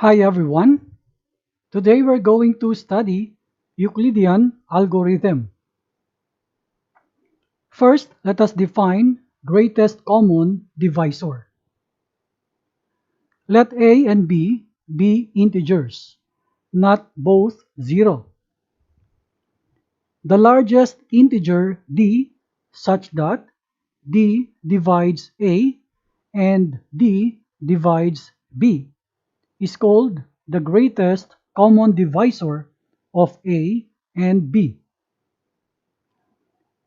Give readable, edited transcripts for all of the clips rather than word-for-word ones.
Hi everyone. Today we're going to study Euclidean algorithm. First, let us define greatest common divisor. Let a and b be integers, not both 0. The largest integer d such that d divides a and d divides b is called the greatest common divisor of a and b.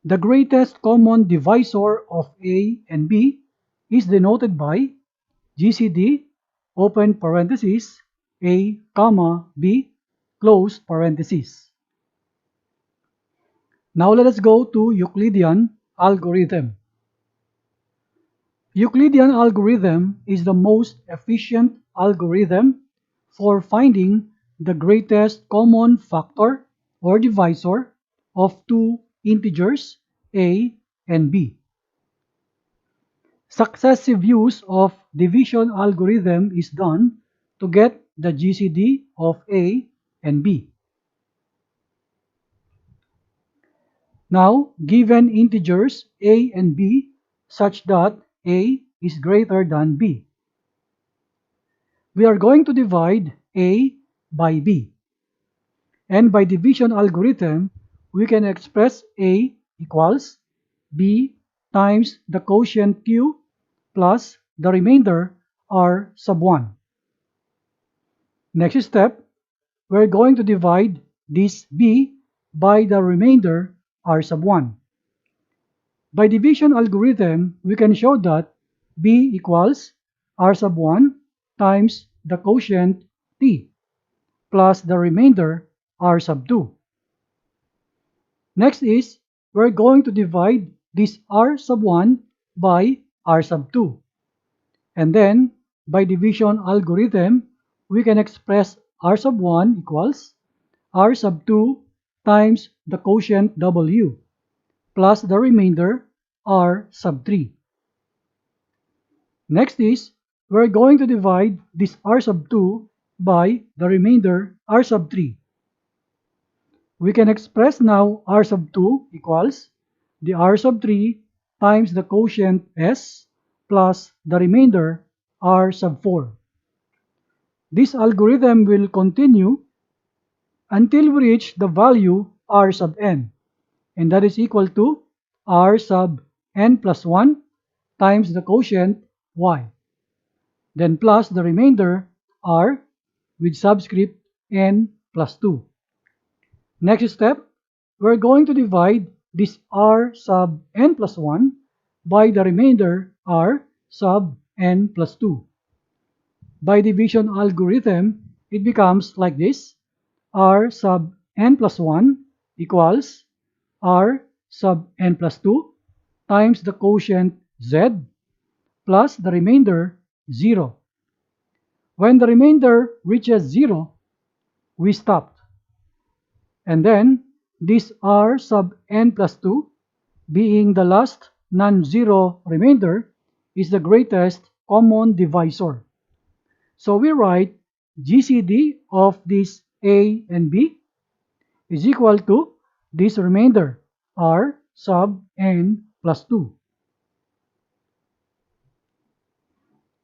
The greatest common divisor of a and b is denoted by GCD open parenthesis a comma b close parenthesis. Now let us go to Euclidean algorithm. Euclidean algorithm is the most efficient algorithm for finding the greatest common factor or divisor of two integers a and b. Successive use of division algorithm is done to get the GCD of a and b. Now, given integers a and b such that a is greater than b, we are going to divide a by b. And by division algorithm, we can express a equals b times the quotient q plus the remainder r sub 1. Next step, we're going to divide this b by the remainder r sub 1. By division algorithm, we can show that b equals r sub 1 times the quotient t plus the remainder r sub 2. Next is, we're going to divide this r sub 1 by r sub 2. And then, by division algorithm, we can express r sub 1 equals r sub 2 times the quotient w plus the remainder r sub 3. Next is, we're going to divide this r sub 2 by the remainder r sub 3. We can express now r sub 2 equals the r sub 3 times the quotient s plus the remainder r sub 4. This algorithm will continue until we reach the value r sub n, and that is equal to r sub n plus 1 times the quotient y, then plus the remainder r with subscript n plus 2. Next step, we're going to divide this r sub n plus 1 by the remainder r sub n plus 2. By division algorithm, it becomes like this: r sub n plus 1 equals r sub n plus 2 times the quotient z plus the remainder 0. When the remainder reaches 0, we stop. And then this r sub n plus 2, being the last non-zero remainder, is the greatest common divisor. So we write GCD of this a and b is equal to this remainder r sub n plus 2.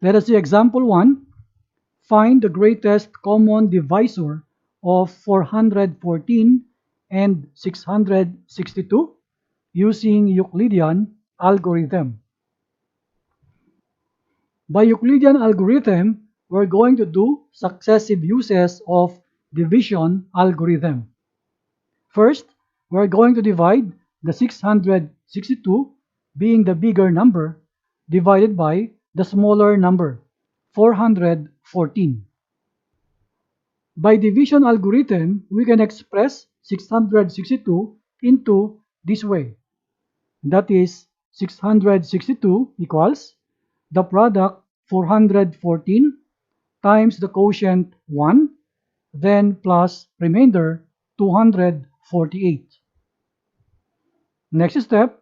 Let us see example 1. Find the greatest common divisor of 414 and 662 using Euclidean algorithm. By Euclidean algorithm, we're going to do successive uses of division algorithm. First, we're going to divide the 662, being the bigger number, divided by the smaller number, 414. By division algorithm, we can express 662 into this way. That is, 662 equals the product 414 times the quotient 1, then plus remainder 248. Next step,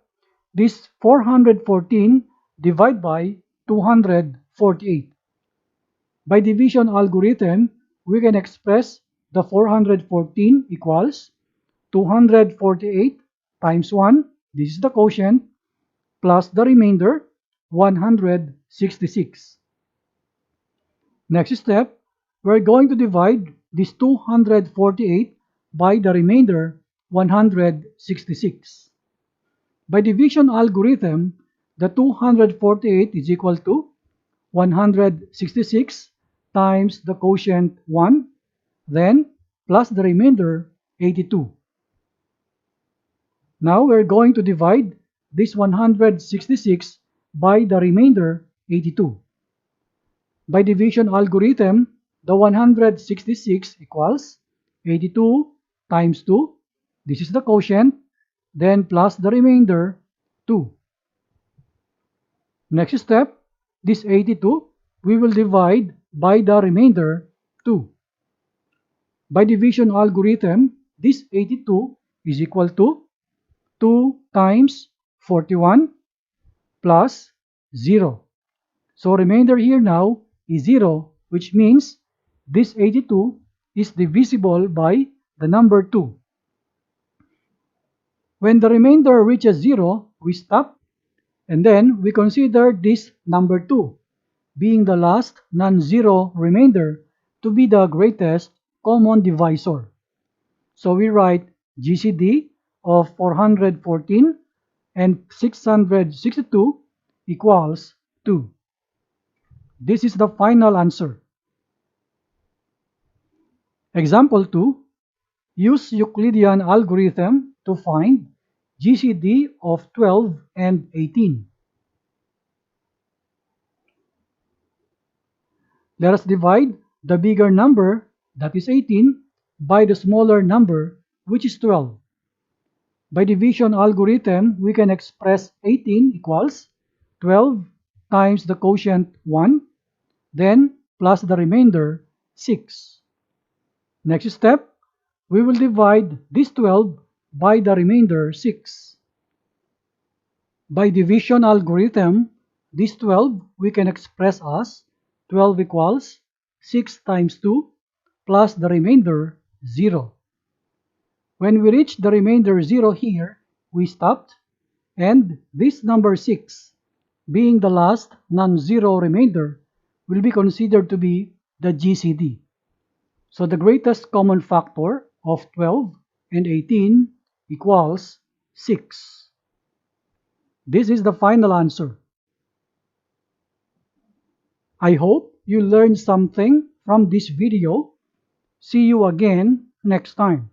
this 414 divided by 248. By division algorithm, we can express the 414 equals 248 times 1, this is the quotient, plus the remainder, 166. Next step, we're going to divide this 248 by the remainder, 166. By division algorithm, the 248 is equal to 166 times the quotient 1, then plus the remainder 82. Now we're going to divide this 166 by the remainder 82. By division algorithm, the 166 equals 82 times 2, this is the quotient, then plus the remainder 2. Next step, this 82, we will divide by the remainder 2. By division algorithm, this 82 is equal to 2 times 41 plus 0. So remainder here now is 0, which means this 82 is divisible by the number 2. When the remainder reaches 0, we stop, and then we consider this number 2, being the last non-zero remainder, to be the greatest common divisor. So we write GCD of 414 and 662 equals 2. This is the final answer. Example 2. Use Euclidean algorithm to find GCD of 12 and 18. Let us divide the bigger number, that is 18, by the smaller number, which is 12. By division algorithm, we can express 18 equals 12 times the quotient 1, then plus the remainder 6. Next step, we will divide this 12 by the remainder 6. By division algorithm, this 12 we can express as 12 equals 6 times 2 plus the remainder 0. When we reach the remainder 0 here, we stopped, and this number 6, being the last non-zero remainder, will be considered to be the GCD. So the greatest common factor of 12 and 18 equals 6. This is the final answer. I hope you learned something from this video. See you again next time.